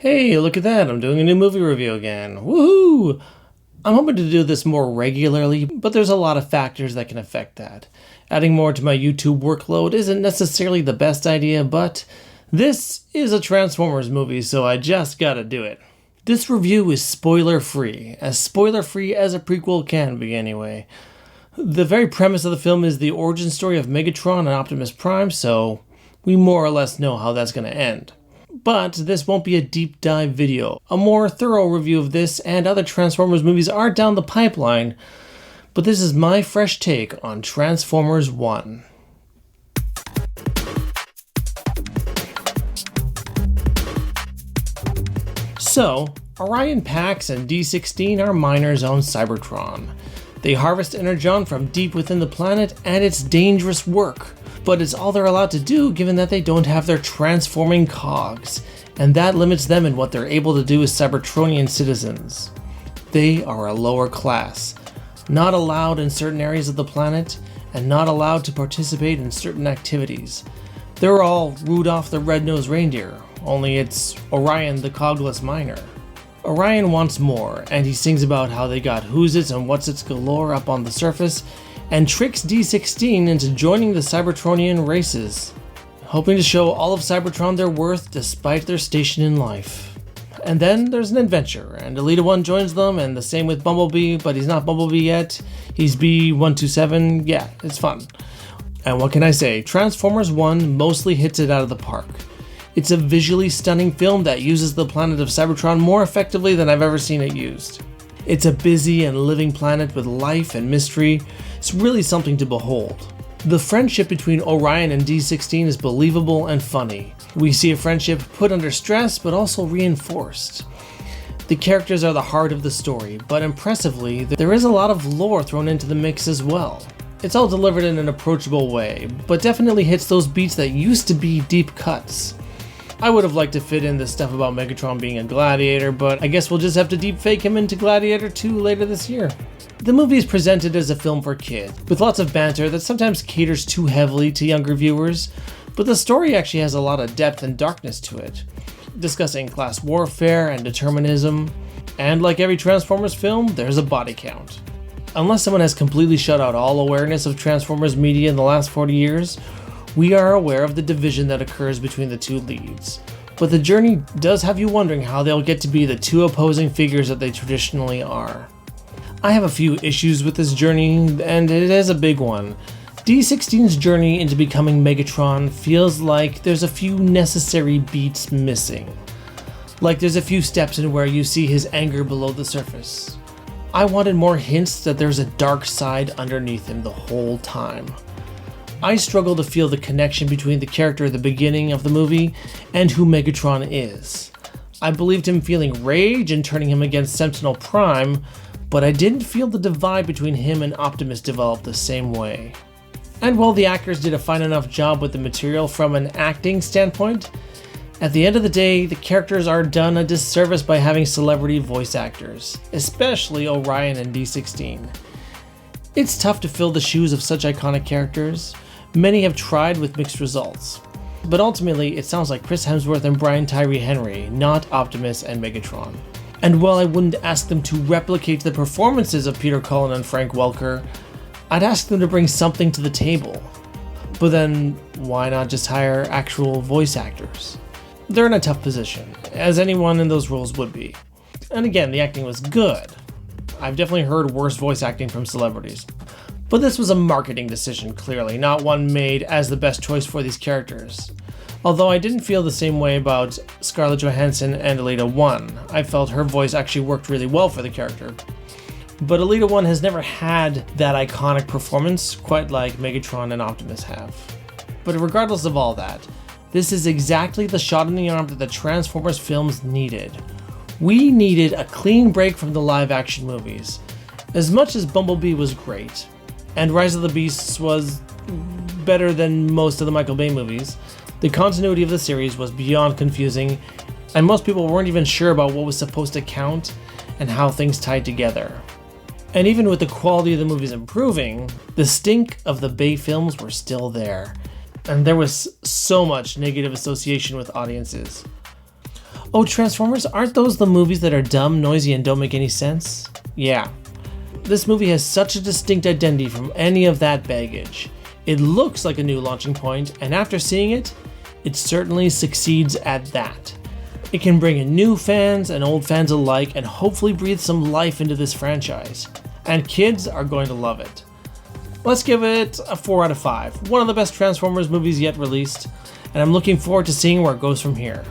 Hey, look at that, I'm doing a new movie review again. Woohoo! I'm hoping to do this more regularly, but there's a lot of factors that can affect that. Adding more to my YouTube workload isn't necessarily the best idea, but this is a Transformers movie, so I just gotta do it. This review is spoiler-free as a prequel can be anyway. The very premise of the film is the origin story of Megatron and Optimus Prime, so we more or less know how that's gonna end. But this won't be a deep dive video. A more thorough review of this and other Transformers movies are down the pipeline, but this is my fresh take on Transformers 1. So, Orion Pax and D16 are miners on Cybertron. They harvest energon from deep within the planet, and it's dangerous work. But it's all they're allowed to do given that they don't have their transforming cogs, and that limits them in what they're able to do as Cybertronian citizens. They are a lower class, not allowed in certain areas of the planet, and not allowed to participate in certain activities. They're all Rudolph the Red-Nosed Reindeer, only it's Orion the cogless miner. Orion wants more, and he sings about how they got who's-its and what's-its galore up on the surface, and tricks D16 into joining the Cybertronian races, hoping to show all of Cybertron their worth despite their station in life. And then there's an adventure, and Elita 1 joins them, and the same with Bumblebee, but he's not Bumblebee yet, he's B127, yeah, it's fun. And what can I say, Transformers 1 mostly hits it out of the park. It's a visually stunning film that uses the planet of Cybertron more effectively than I've ever seen it used. It's a busy and living planet with life and mystery. It's really something to behold. The friendship between Orion and D16 is believable and funny. We see a friendship put under stress but also reinforced. The characters are the heart of the story, but impressively, there is a lot of lore thrown into the mix as well. It's all delivered in an approachable way, but definitely hits those beats that used to be deep cuts. I would have liked to fit in this stuff about Megatron being a gladiator, but I guess we'll just have to deepfake him into Gladiator 2 later this year. The movie is presented as a film for kids, with lots of banter that sometimes caters too heavily to younger viewers, but the story actually has a lot of depth and darkness to it, discussing class warfare and determinism, and like every Transformers film, there's a body count. Unless someone has completely shut out all awareness of Transformers media in the last 40 years, we are aware of the division that occurs between the two leads, but the journey does have you wondering how they'll get to be the two opposing figures that they traditionally are. I have a few issues with this journey, and it is a big one. D16's journey into becoming Megatron feels like there's a few necessary beats missing. Like there's a few steps in where you see his anger below the surface. I wanted more hints that there's a dark side underneath him the whole time. I struggle to feel the connection between the character at the beginning of the movie and who Megatron is. I believed him feeling rage and turning him against Sentinel Prime, but I didn't feel the divide between him and Optimus develop the same way. And while the actors did a fine enough job with the material from an acting standpoint, at the end of the day, the characters are done a disservice by having celebrity voice actors, especially Orion and D16. It's tough to fill the shoes of such iconic characters. Many have tried with mixed results, but ultimately it sounds like Chris Hemsworth and Brian Tyree Henry, not Optimus and Megatron. And while I wouldn't ask them to replicate the performances of Peter Cullen and Frank Welker, I'd ask them to bring something to the table. But then, why not just hire actual voice actors? They're in a tough position, as anyone in those roles would be. And again, the acting was good. I've definitely heard worse voice acting from celebrities. But this was a marketing decision, clearly, not one made as the best choice for these characters. Although I didn't feel the same way about Scarlett Johansson and Elita 1. I felt her voice actually worked really well for the character. But Elita 1 has never had that iconic performance quite like Megatron and Optimus have. But regardless of all that, this is exactly the shot in the arm that the Transformers films needed. We needed a clean break from the live-action movies. As much as Bumblebee was great, and Rise of the Beasts was better than most of the Michael Bay movies, the continuity of the series was beyond confusing, and most people weren't even sure about what was supposed to count and how things tied together. And even with the quality of the movies improving, the stink of the Bay films were still there, and there was so much negative association with audiences. Oh, Transformers, aren't those the movies that are dumb, noisy, and don't make any sense? Yeah. This movie has such a distinct identity from any of that baggage. It looks like a new launching point, and after seeing it, it certainly succeeds at that. It can bring in new fans and old fans alike and hopefully breathe some life into this franchise. And kids are going to love it. Let's give it a 4 out of 5. One of the best Transformers movies yet released, and I'm looking forward to seeing where it goes from here.